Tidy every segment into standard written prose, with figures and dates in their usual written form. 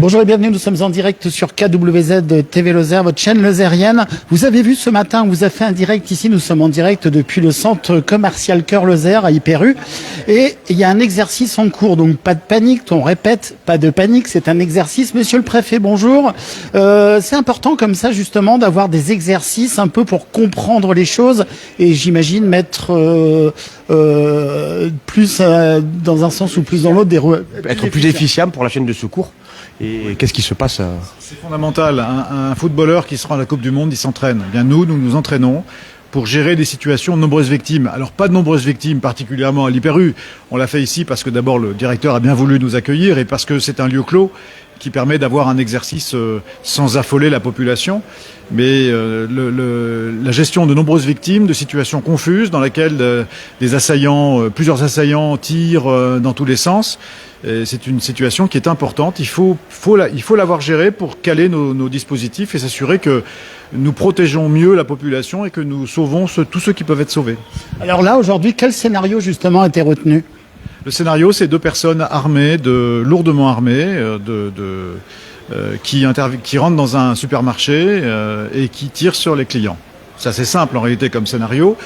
Bonjour et bienvenue, nous sommes en direct sur KWZ TV Lozère, votre chaîne lozérienne. Vous avez vu ce matin, on vous a fait un direct ici, nous sommes en direct depuis le centre commercial Cœur Lozère à Hyper-U. Et il y a un exercice en cours, donc pas de panique, on répète, pas de panique, c'est un exercice. Monsieur le préfet, bonjour. C'est important comme ça justement d'avoir des exercices un peu pour comprendre les choses et j'imagine mettre plus dans un sens ou plus dans l'autre être plus efficient pour la chaîne de secours. Et qu'est-ce qui se passe? C'est fondamental. Un footballeur qui se rend à la Coupe du Monde, il s'entraîne. Eh bien nous nous entraînons pour gérer des situations de nombreuses victimes. Alors pas de nombreuses victimes, particulièrement à l'Hyper-U. On l'a fait ici parce que d'abord le directeur a bien voulu nous accueillir et parce que c'est un lieu clos qui permet d'avoir un exercice sans affoler la population. Mais la gestion de nombreuses victimes, de situations confuses dans lesquelles plusieurs assaillants tirent dans tous les sens, c'est une situation qui est importante. Il faut l'avoir gérée pour caler nos dispositifs et s'assurer que nous protégeons mieux la population et que nous sauvons tous ceux qui peuvent être sauvés. Alors là, aujourd'hui, quel scénario justement a été retenu ? Le scénario, c'est 2 personnes armées, lourdement armées, qui rentrent dans un supermarché et qui tirent sur les clients. C'est assez simple en réalité comme scénario.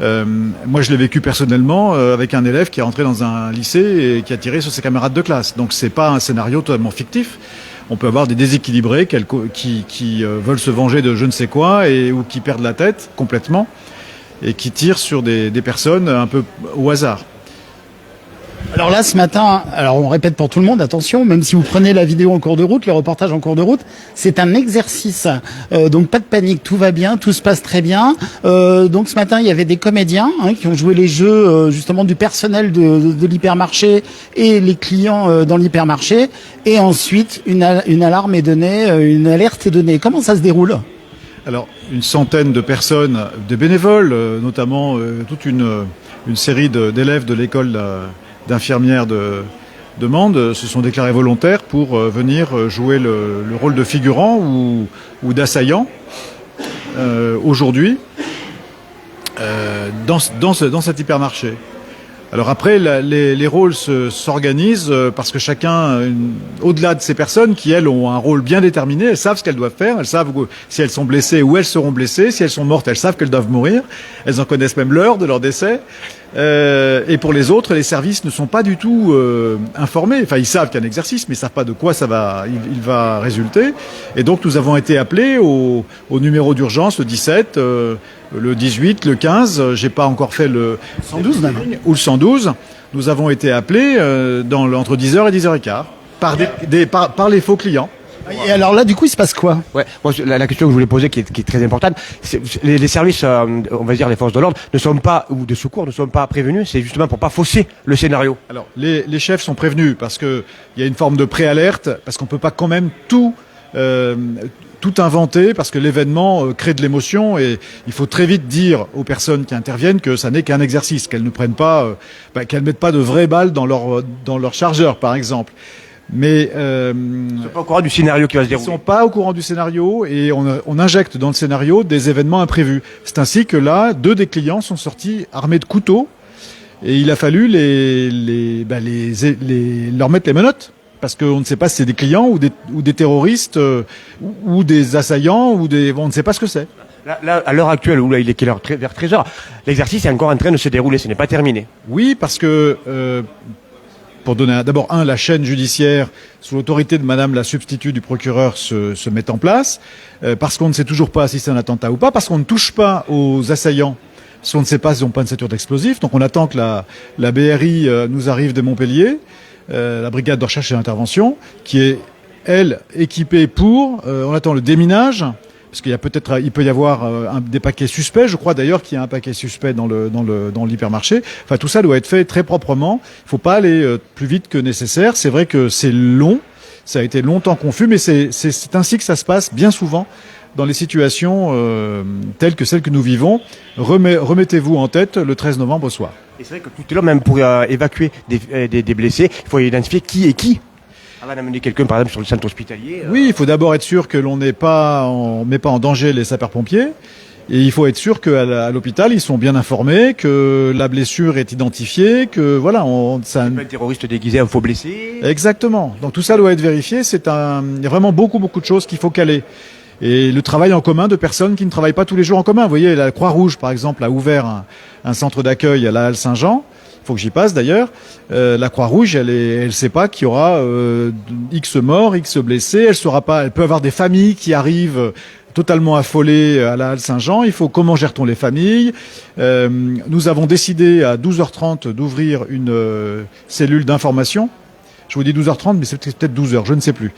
Moi, je l'ai vécu personnellement avec un élève qui est rentré dans un lycée et qui a tiré sur ses camarades de classe. Donc, c'est pas un scénario totalement fictif. On peut avoir des déséquilibrés qui veulent se venger de je ne sais quoi ou qui perdent la tête complètement et qui tirent sur des personnes un peu au hasard. Alors là, ce matin, on répète pour tout le monde, attention, même si vous prenez la vidéo en cours de route, le reportage en cours de route, c'est un exercice. Donc pas de panique, tout va bien, tout se passe très bien. Donc ce matin, il y avait des comédiens qui ont joué les jeux justement du personnel de l'hypermarché et les clients dans l'hypermarché. Et ensuite, une alarme est donnée, une alerte est donnée. Comment ça se déroule ? Alors, une centaine de personnes, de bénévoles, notamment toute une série d'élèves de l'école d'infirmières de Mende se sont déclarés volontaires pour venir jouer le rôle de figurant ou d'assaillant aujourd'hui dans cet hypermarché. Alors après, les rôles s'organisent parce que chacun, au-delà de ces personnes qui, elles, ont un rôle bien déterminé, elles savent ce qu'elles doivent faire, elles savent si elles sont blessées, où elles seront blessées, si elles sont mortes, elles savent qu'elles doivent mourir, elles en connaissent même l'heure de leur décès. Et pour les autres, les services ne sont pas du tout informés. Enfin, ils savent qu'il y a un exercice, mais ils savent pas de quoi il va résulter. Et donc, nous avons été appelés au numéro d'urgence, le 17, le 18, le 15. J'ai pas encore fait le 112 même. Ou le 112. Nous avons été appelés entre 10h et 10h15 par les faux clients. Et alors là, du coup, il se passe quoi ? Ouais, moi, la question que je voulais poser, qui est très importante, les services, on va dire les forces de l'ordre, ou de secours, ne sont pas prévenus. C'est justement pour pas fausser le scénario. Alors, les chefs sont prévenus parce que il y a une forme de préalerte, parce qu'on peut pas quand même tout inventer, parce que l'événement crée de l'émotion et il faut très vite dire aux personnes qui interviennent que ça n'est qu'un exercice, qu'elles ne prennent pas, qu'elles mettent pas de vraies balles dans leur chargeur, par exemple. Mais ils sont pas au courant du scénario qui va se dérouler. Ils sont pas au courant du scénario et on injecte dans le scénario des événements imprévus. C'est ainsi que là, 2 des clients sont sortis armés de couteaux et il a fallu leur mettre les menottes parce qu'on ne sait pas si c'est des clients ou des terroristes ou des assaillants on ne sait pas ce que c'est. Là, à l'heure actuelle, où là, il est quelle heure? Vers 13h. L'exercice est encore en train de se dérouler. Ce n'est pas terminé. Oui, parce que pour donner d'abord la chaîne judiciaire sous l'autorité de Madame la substitut du procureur se met en place, parce qu'on ne sait toujours pas si c'est un attentat ou pas, parce qu'on ne touche pas aux assaillants, parce qu'on ne sait pas s'ils n'ont pas une ceinture d'explosifs. Donc on attend que la BRI nous arrive de Montpellier, la brigade de recherche et d'intervention, qui est elle équipée on attend le déminage. Parce il peut y avoir des paquets suspects. Je crois d'ailleurs qu'il y a un paquet suspect dans l'hypermarché. Enfin, tout ça doit être fait très proprement. Il faut pas aller plus vite que nécessaire. C'est vrai que c'est long. Ça a été longtemps confus, mais c'est ainsi que ça se passe bien souvent dans les situations telles que celles que nous vivons. Remettez-vous en tête le 13 novembre au soir. Et c'est vrai que tout à l'heure, même pour évacuer des blessés, il faut identifier qui est qui. Avant d'amener quelqu'un, par exemple, sur le centre hospitalier. Oui, il faut d'abord être sûr que on met pas en danger les sapeurs-pompiers. Et il faut être sûr qu'à l'hôpital, ils sont bien informés, que la blessure est identifiée, que voilà, Un terroriste déguisé, un faux blessé. Exactement. Donc tout ça doit être vérifié. Il y a vraiment beaucoup de choses qu'il faut caler. Et le travail en commun de personnes qui ne travaillent pas tous les jours en commun. Vous voyez, la Croix-Rouge, par exemple, a ouvert un centre d'accueil à la Halle Saint-Jean. Il faut que j'y passe d'ailleurs. La Croix-Rouge, elle sait pas qu'il y aura X morts, X blessés. Elle saura pas. Elle peut avoir des familles qui arrivent totalement affolées à la Halle Saint-Jean. Il faut comment gère-t-on les familles. Nous avons décidé à 12h30 d'ouvrir une cellule d'information. Je vous dis 12h30, mais c'est peut-être 12h, je ne sais plus.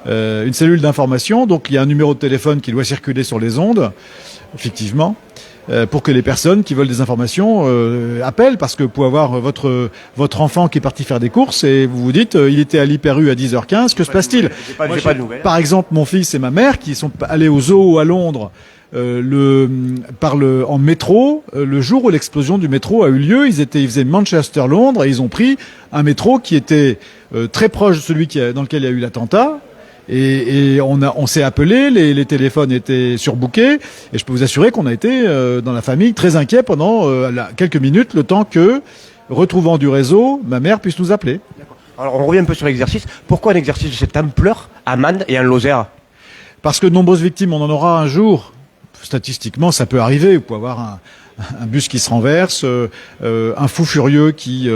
Une cellule d'information, donc il y a un numéro de téléphone qui doit circuler sur les ondes, effectivement, pour que les personnes qui veulent des informations appellent, parce que vous pouvez avoir votre enfant qui est parti faire des courses et vous vous dites il était à l'Hyper-U à 10h15, que se passe-t-il? J'ai pas de nouvelles. Par exemple, mon fils et ma mère qui sont allés au zoo à Londres en métro, le jour où l'explosion du métro a eu lieu, ils faisaient Manchester-Londres et ils ont pris un métro qui était très proche de celui dans lequel il y a eu l'attentat. Et on s'est appelé, les téléphones étaient surbookés, et je peux vous assurer qu'on a été dans la famille très inquiet pendant quelques minutes, le temps que, retrouvant du réseau, ma mère puisse nous appeler. Alors on revient un peu sur l'exercice. Pourquoi un exercice de cette ampleur à Mende et en Lozère? Parce que de nombreuses victimes, on en aura un jour. Statistiquement, ça peut arriver. Vous pouvez avoir un bus qui se renverse, un fou furieux qui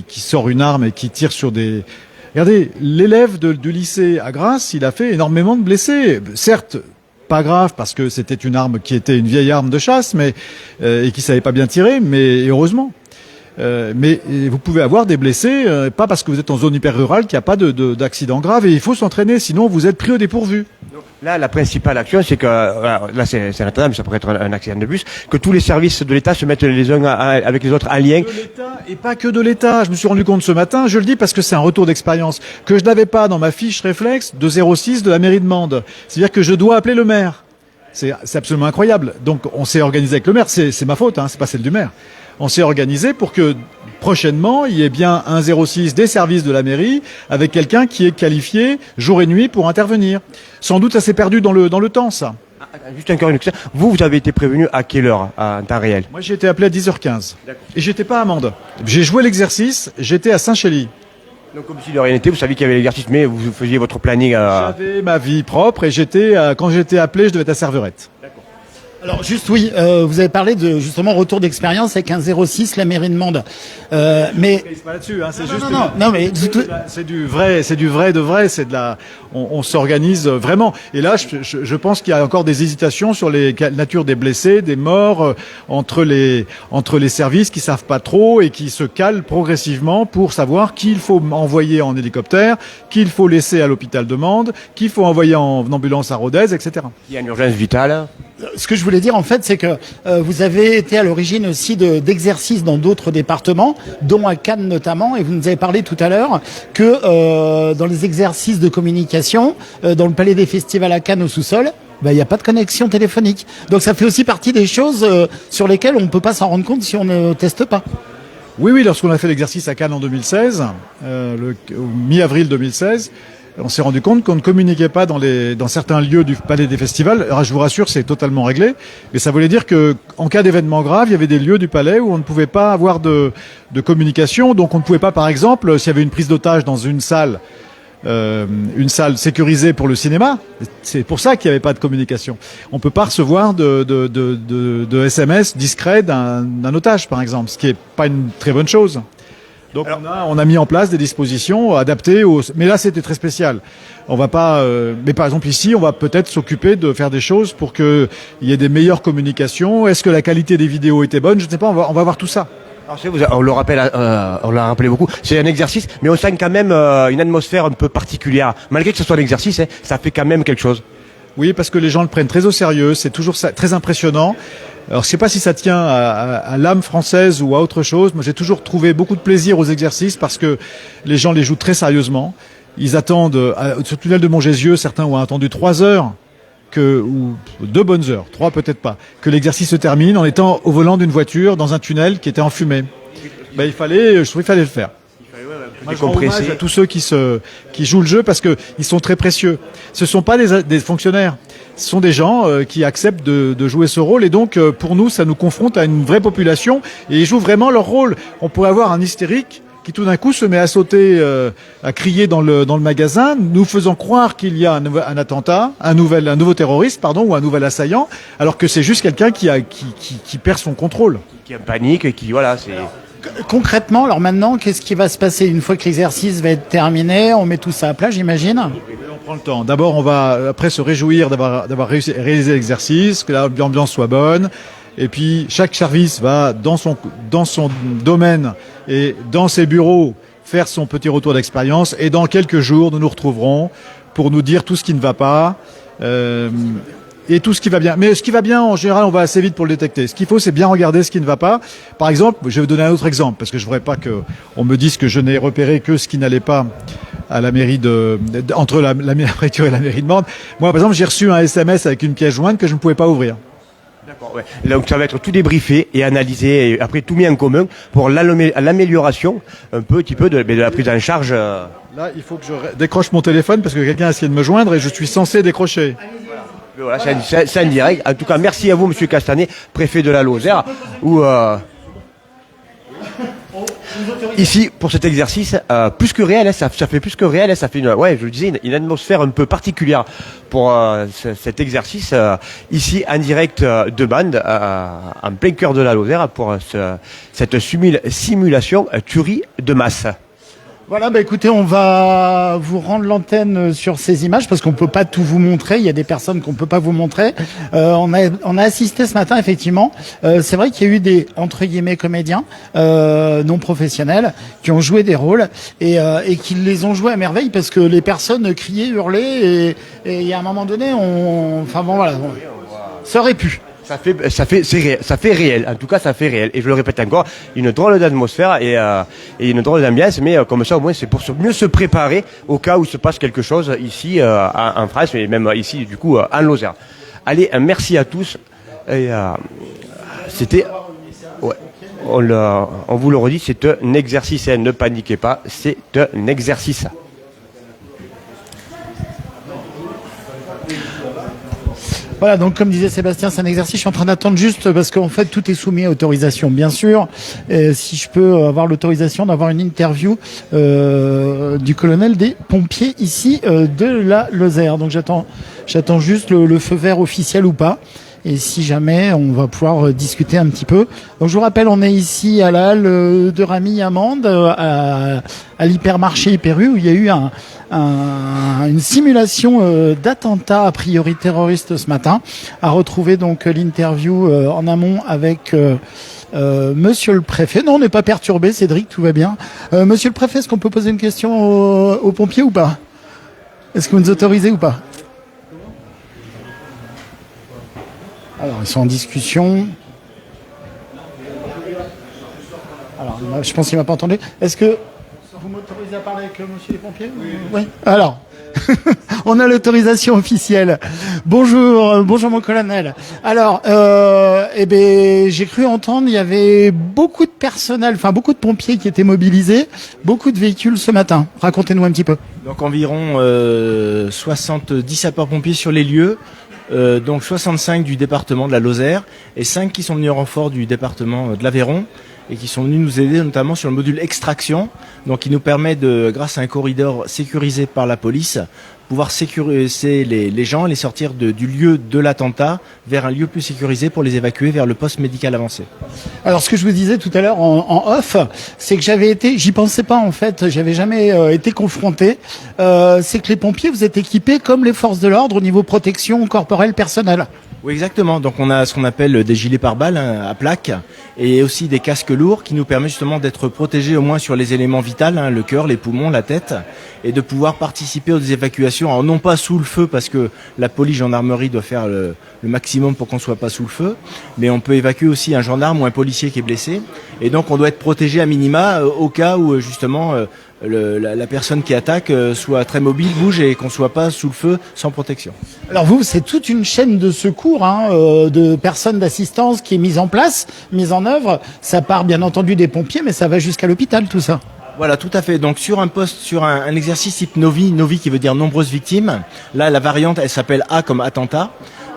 sort une arme et qui tire sur des... Regardez, l'élève du lycée à Grasse, il a fait énormément de blessés. Certes, pas grave parce que c'était une arme qui était une vieille arme de chasse, et qui savait pas bien tirer, mais heureusement. Mais vous pouvez avoir des blessés, pas parce que vous êtes en zone hyper rurale qu'il n'y a pas d'accident grave, et il faut s'entraîner, sinon vous êtes pris au dépourvu. Là, la principale action, c'est que, là, c'est un attentat, mais ça pourrait être un accident de bus, que tous les services de l'État se mettent les uns avec les autres en lien. De l'État, et pas que de l'État. Je me suis rendu compte ce matin, je le dis parce que c'est un retour d'expérience, que je n'avais pas dans ma fiche réflexe de 06 de la mairie de Mende. C'est-à-dire que je dois appeler le maire. C'est absolument incroyable. Donc, on s'est organisé avec le maire. C'est ma faute, hein, c'est pas celle du maire. On s'est organisé pour que prochainement, il y ait bien un 06 des services de la mairie avec quelqu'un qui est qualifié jour et nuit pour intervenir. Sans doute, ça s'est perdu dans le temps, ça. Juste encore une question. Vous avez été prévenu à quelle heure, en temps réel? Moi, j'ai été appelé à 10h15. Et j'étais pas à Mende. J'ai joué l'exercice, j'étais à Saint-Chély. Donc, comme si de rien n'était, vous saviez qu'il y avait l'exercice, mais vous faisiez votre planning J'avais ma vie propre et quand j'étais appelé, je devais être à Serverette. Alors juste oui, vous avez parlé de justement retour d'expérience avec un 06, la mairie de Mende. Mais C'est pas là-dessus, hein, c'est juste. non, mais c'est du vrai de vrai. C'est de la. On s'organise vraiment. Et là, je pense qu'il y a encore des hésitations sur les natures des blessés, des morts entre les services qui savent pas trop et qui se calent progressivement pour savoir qui il faut envoyer en hélicoptère, qui il faut laisser à l'hôpital de Mende, qui il faut envoyer en ambulance à Rodez, etc. Il y a une urgence vitale. ce que je voulais dire en fait, c'est que vous avez été à l'origine aussi d'exercices dans d'autres départements, dont à Cannes notamment, et vous nous avez parlé tout à l'heure que dans les exercices de communication, dans le Palais des Festivals à Cannes au sous-sol, il n'y a pas de connexion téléphonique. Donc ça fait aussi partie des choses sur lesquelles on ne peut pas s'en rendre compte si on ne teste pas. Oui, lorsqu'on a fait l'exercice à Cannes en 2016, mi-avril 2016, on s'est rendu compte qu'on ne communiquait pas dans certains lieux du Palais des Festivals. Alors, je vous rassure, c'est totalement réglé. Mais ça voulait dire que, en cas d'événement grave, il y avait des lieux du Palais où on ne pouvait pas avoir de communication. Donc, on ne pouvait pas, par exemple, s'il y avait une prise d'otage dans une salle sécurisée pour le cinéma, c'est pour ça qu'il n'y avait pas de communication. On peut pas recevoir de SMS discret d'un otage, par exemple, ce qui est pas une très bonne chose. Donc on a mis en place des dispositions adaptées mais là c'était très spécial. On va pas mais par exemple ici, on va peut-être s'occuper de faire des choses pour que il y ait des meilleures communications. Est-ce que la qualité des vidéos était bonne? Je ne sais pas, on va voir tout ça. Alors, on l'a rappelé beaucoup. C'est un exercice, mais on sent quand même une atmosphère un peu particulière. Malgré que ce soit un exercice, ça fait quand même quelque chose. Oui, parce que les gens le prennent très au sérieux. C'est toujours très impressionnant. Alors, je sais pas si ça tient à l'âme française ou à autre chose. Moi, j'ai toujours trouvé beaucoup de plaisir aux exercices parce que les gens les jouent très sérieusement. Ils attendent, sur le tunnel de Montgésieux, certains ont attendu 3 heures ou 2 bonnes heures, 3 peut-être pas, que l'exercice se termine en étant au volant d'une voiture dans un tunnel qui était enfumé. Ben, je trouvais qu'il fallait le faire. Moi, je rends hommage à tous ceux qui jouent le jeu parce que ils sont très précieux. Ce sont pas des fonctionnaires. Ce sont des gens qui acceptent de jouer ce rôle et donc pour nous ça nous confronte à une vraie population et ils jouent vraiment leur rôle. On pourrait avoir un hystérique qui tout d'un coup se met à sauter, à crier dans le magasin, nous faisant croire qu'il y a un attentat, un nouveau terroriste, pardon, ou un nouvel assaillant, alors que c'est juste quelqu'un qui perd son contrôle. Qui est en panique, qui voilà, c'est. Concrètement, alors maintenant, qu'est-ce qui va se passer une fois que l'exercice va être terminé? On met tout ça à plat, j'imagine. On prend le temps. D'abord, on va après se réjouir d'avoir réalisé l'exercice, que l'ambiance soit bonne. Et puis, chaque service va dans son domaine et dans ses bureaux faire son petit retour d'expérience. Et dans quelques jours, nous nous retrouverons pour nous dire tout ce qui ne va pas. Et tout ce qui va bien. Mais ce qui va bien, en général, on va assez vite pour le détecter. Ce qu'il faut, c'est bien regarder ce qui ne va pas. Par exemple, je vais vous donner un autre exemple, parce que je voudrais pas qu'on me dise que je n'ai repéré que ce qui n'allait pas à la mairie entre la préfecture et la mairie de Mende. Moi, par exemple, j'ai reçu un SMS avec une pièce jointe que je ne pouvais pas ouvrir. D'accord, ouais. Donc ça va être tout débriefé et analysé et après tout mis en commun pour l'amélioration un petit peu de la prise en charge. Là, il faut que je décroche mon téléphone parce que quelqu'un a essayé de me joindre et je suis censé décrocher. Voilà, c'est en direct. En tout cas, merci à vous, Monsieur Castanet, préfet de la Lozère, ici, pour cet exercice, plus que réel, ça fait plus que réel, ça fait je le disais, une atmosphère un peu particulière pour cet exercice, ici, en direct de Mende, en plein cœur de la Lozère, pour cette simulation tuerie de masse. Voilà, écoutez, on va vous rendre l'antenne sur ces images parce qu'on peut pas tout vous montrer. Il y a des personnes qu'on peut pas vous montrer. On a assisté ce matin, effectivement. C'est vrai qu'il y a eu des entre guillemets comédiens non professionnels qui ont joué des rôles et qui les ont joués à merveille parce que les personnes criaient, hurlaient et il y a un moment donné, ça aurait pu. Ça fait réel. En tout cas, ça fait réel. Et je le répète encore, une drôle d'atmosphère et une drôle d'ambiance. Mais comme ça, au moins, c'est pour mieux se préparer au cas où se passe quelque chose ici en France, et même ici, du coup, en Lozère. Allez, merci à tous. Et, c'était, on vous le redit, c'est un exercice. Ne paniquez pas, c'est un exercice. Voilà, donc comme disait Sébastien, c'est un exercice. Je suis en train d'attendre juste parce qu'en fait tout est soumis à autorisation, bien sûr. Et si je peux avoir l'autorisation d'avoir une interview du colonel des pompiers ici de la Lozère. Donc j'attends juste le feu vert officiel ou pas. Et si jamais, on va pouvoir discuter un petit peu. Donc je vous rappelle, on est ici à la halle de Ramilles à Mende, à l'hypermarché Hyper-U, où il y a eu une simulation d'attentat a priori terroriste ce matin. À retrouver donc l'interview en amont avec Monsieur le Préfet. Non, on n'est pas perturbé, Cédric, tout va bien. Monsieur le Préfet, est-ce qu'on peut poser une question aux pompiers ou pas? Est-ce que vous nous autorisez ou pas? Alors, ils sont en discussion. Alors, je pense qu'il m'a pas entendu. Est-ce que vous m'autorisez à parler avec monsieur les pompiers? Oui. Alors, on a l'autorisation officielle. Bonjour mon colonel. Alors, j'ai cru entendre, il y avait beaucoup de personnel, enfin beaucoup de pompiers qui étaient mobilisés, beaucoup de véhicules ce matin. Racontez-nous un petit peu. Donc environ 70 sapeurs-pompiers sur les lieux. Donc 65 du département de la Lozère et 5 qui sont venus en renfort du département de l'Aveyron et qui sont venus nous aider notamment sur le module extraction, donc qui nous permet grâce à un corridor sécurisé par la police, pouvoir sécuriser les gens, les sortir du lieu de l'attentat vers un lieu plus sécurisé pour les évacuer vers le poste médical avancé. Alors ce que je vous disais tout à l'heure en off, c'est que j'y pensais pas en fait, j'avais jamais été confronté, c'est que les pompiers, vous êtes équipés comme les forces de l'ordre au niveau protection corporelle personnelle. Oui, exactement. Donc on a ce qu'on appelle des gilets pare-balles à plaques et aussi des casques lourds qui nous permettent justement d'être protégés au moins sur les éléments vitaux, le cœur, les poumons, la tête, et de pouvoir participer aux évacuations. Alors non pas sous le feu parce que la police gendarmerie doit faire le maximum pour qu'on soit pas sous le feu, mais on peut évacuer aussi un gendarme ou un policier qui est blessé. Et donc on doit être protégé à minima au cas où justement la personne qui attaque soit très mobile, bouge et qu'on soit pas sous le feu sans protection. Alors vous, c'est toute une chaîne de secours, de personnes d'assistance qui est mise en place, mise en œuvre. Ça part bien entendu des pompiers, mais ça va jusqu'à l'hôpital, tout ça. Voilà, tout à fait. Donc sur un poste, sur un exercice type Novi qui veut dire nombreuses victimes. Là, la variante, elle s'appelle A comme attentat.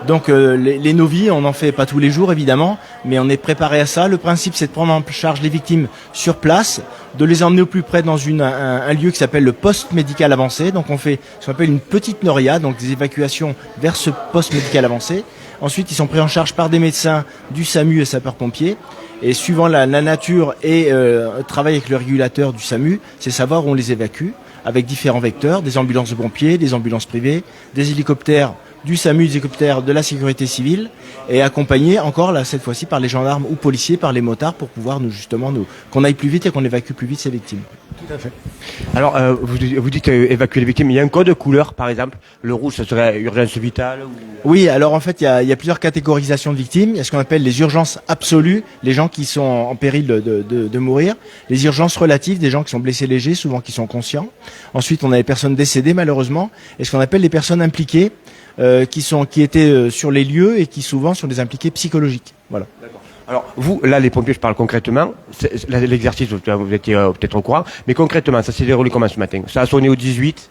Donc les Novi, on n'en fait pas tous les jours évidemment, mais on est préparé à ça. Le principe, c'est de prendre en charge les victimes sur place, de les emmener au plus près dans un lieu qui s'appelle le poste médical avancé. Donc on fait ce qu'on appelle une petite noria, donc des évacuations vers ce poste médical avancé. Ensuite, ils sont pris en charge par des médecins du SAMU et sapeurs-pompiers. Et suivant la nature et travail avec le régulateur du SAMU, c'est savoir où on les évacue avec différents vecteurs, des ambulances de pompiers, des ambulances privées, des hélicoptères du SAMU, des hélicoptères de la sécurité civile, et accompagnés encore là cette fois-ci par les gendarmes ou policiers, par les motards pour pouvoir qu'on aille plus vite et qu'on évacue plus vite ces victimes. Tout à fait. Alors, vous dites évacuer les victimes. Il y a un code de couleur, par exemple. Le rouge, ça serait urgence vitale ou... Oui, alors en fait, il y a plusieurs catégorisations de victimes. Il y a ce qu'on appelle les urgences absolues, les gens qui sont en péril de mourir. Les urgences relatives, des gens qui sont blessés légers, souvent qui sont conscients. Ensuite, on a les personnes décédées, malheureusement. Et ce qu'on appelle les personnes impliquées, qui étaient sur les lieux et qui souvent sont des impliqués psychologiques. Voilà. D'accord. Alors, vous, là, les pompiers, je parle concrètement. L'exercice, vous étiez peut-être au courant, mais concrètement, ça s'est déroulé comment ce matin? Ça a sonné au 18?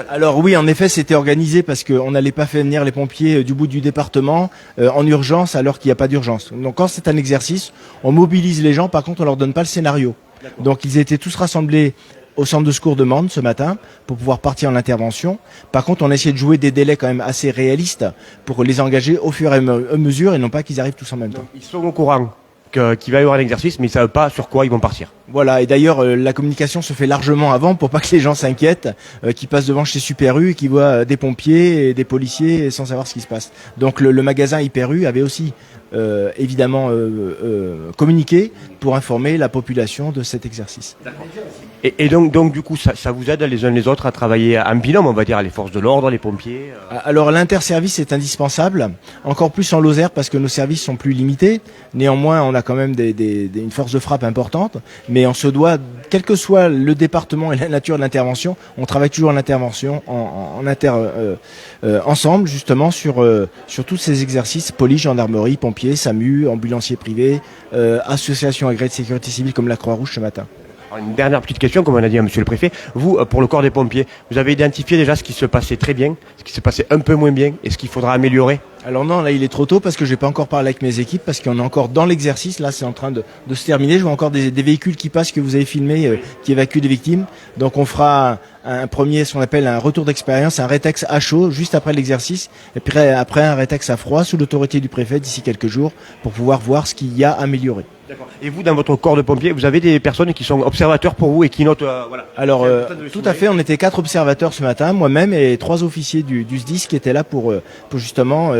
Alors oui, en effet, c'était organisé parce qu'on n'allait pas faire venir les pompiers du bout du département en urgence alors qu'il n'y a pas d'urgence. Donc quand c'est un exercice, on mobilise les gens, par contre on leur donne pas le scénario. Donc ils étaient tous rassemblés au centre de secours de Mende ce matin pour pouvoir partir en intervention. Par contre, on a essayé de jouer des délais quand même assez réalistes pour les engager au fur et à mesure et non pas qu'ils arrivent tous en même temps. Ils sont au courant qu'il va y avoir un exercice, mais ils ne savent pas sur quoi ils vont partir. Voilà, et d'ailleurs la communication se fait largement avant pour pas que les gens s'inquiètent, qui passent devant chez Super U et qui voient des pompiers et des policiers sans savoir ce qui se passe. Donc le magasin Hyper U avait aussi évidemment communiqué pour informer la population de cet exercice. Et donc du coup, ça vous aide les uns les autres à travailler en binôme, on va dire, les forces de l'ordre, les pompiers Alors l'interservice est indispensable, encore plus en Lozère parce que nos services sont plus limités. Néanmoins, on a quand même une force de frappe importante, mais on se doit, quel que soit le département et la nature de l'intervention, on travaille toujours en intervention, ensemble justement sur tous ces exercices, police, gendarmerie, pompiers, SAMU, ambulanciers privés, associations agréées de sécurité civile comme la Croix-Rouge ce matin. Alors, une dernière petite question, comme on a dit à monsieur le préfet. Vous, pour le corps des pompiers, vous avez identifié déjà ce qui se passait très bien, ce qui se passait un peu moins bien et ce qu'il faudra améliorer? Alors non, là il est trop tôt parce que j'ai pas encore parlé avec mes équipes parce qu'on est encore dans l'exercice. Là c'est en train de se terminer. Je vois encore des véhicules qui passent que vous avez filmés qui évacuent des victimes. Donc on fera un premier, ce qu'on appelle un retour d'expérience, un rétex à chaud juste après l'exercice et puis après un rétex à froid sous l'autorité du préfet d'ici quelques jours pour pouvoir voir ce qu'il y a amélioré. D'accord. Et vous, dans votre corps de pompiers, vous avez des personnes qui sont observateurs pour vous et qui notent, voilà. Alors, tout à fait, on était 4 observateurs ce matin, moi-même et 3 officiers du SDIS qui étaient là pour justement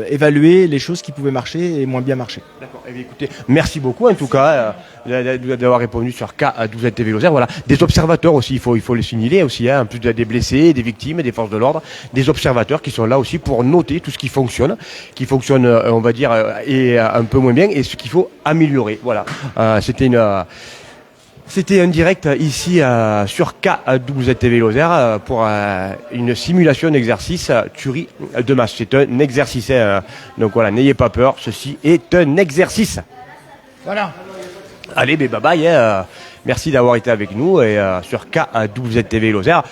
évaluer les choses qui pouvaient marcher et moins bien marcher. D'accord. Eh bien, écoutez, merci beaucoup en tout cas d'avoir répondu sur K12 TV Lozère. Voilà, des observateurs aussi, il faut les signaler aussi, hein, en plus des blessés, des victimes, des forces de l'ordre, des observateurs qui sont là aussi pour noter tout ce qui fonctionne, on va dire, et un peu moins bien, et ce qu'il faut améliorer. Voilà, c'était un direct ici sur K12 TV Lozère pour une simulation d'exercice tuerie de masse. C'est un exercice, donc voilà, n'ayez pas peur, ceci est un exercice. Voilà. Allez, bye bye, merci d'avoir été avec nous et sur K12 TV Lozère.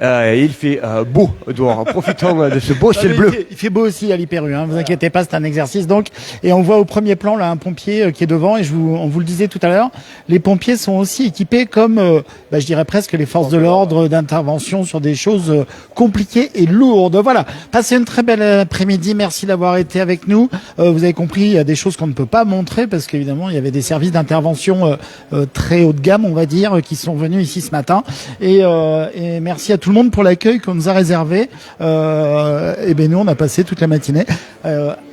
Il fait beau dehors. Profitons de ce beau ciel bleu. Il fait beau aussi à l'Hyper U, hein, vous inquiétez pas, c'est un exercice donc. Et on voit au premier plan là un pompier qui est devant et on vous le disait tout à l'heure, les pompiers sont aussi équipés comme, je dirais presque les forces de l'ordre d'intervention sur des choses compliquées et lourdes. Voilà, passez une très belle après-midi, merci d'avoir été avec nous. Vous avez compris, il y a des choses qu'on ne peut pas montrer parce qu'évidemment il y avait des services d'intervention très haut de gamme, on va dire, qui sont venus ici ce matin. Et merci à tout le monde pour l'accueil qu'on nous a réservé. Et ben nous on a passé toute la matinée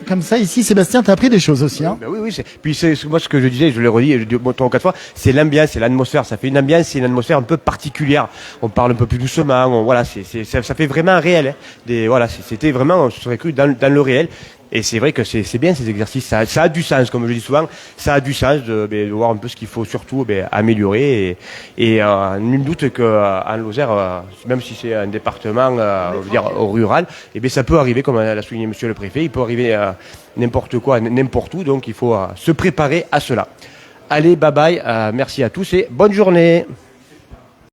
comme ça ici. Sébastien, t'as appris des choses aussi, hein? Ben oui. Puis c'est moi ce que je disais, je l'ai redit 3 ou 4 fois, c'est l'ambiance, c'est l'atmosphère. Ça fait une ambiance, c'est une atmosphère un peu particulière. On parle un peu plus doucement. Voilà, ça fait vraiment un réel. Hein. C'était vraiment, on se serait cru dans le réel. Et c'est vrai que c'est bien ces exercices, ça a du sens, comme je dis souvent, ça a du sens de voir un peu ce qu'il faut surtout améliorer. Et nul doute qu'en Lozère, même si c'est un département on veut dire rural, ça peut arriver, comme l'a souligné monsieur le préfet, il peut arriver n'importe quoi, n'importe où, donc il faut se préparer à cela. Allez, bye bye, merci à tous et bonne journée.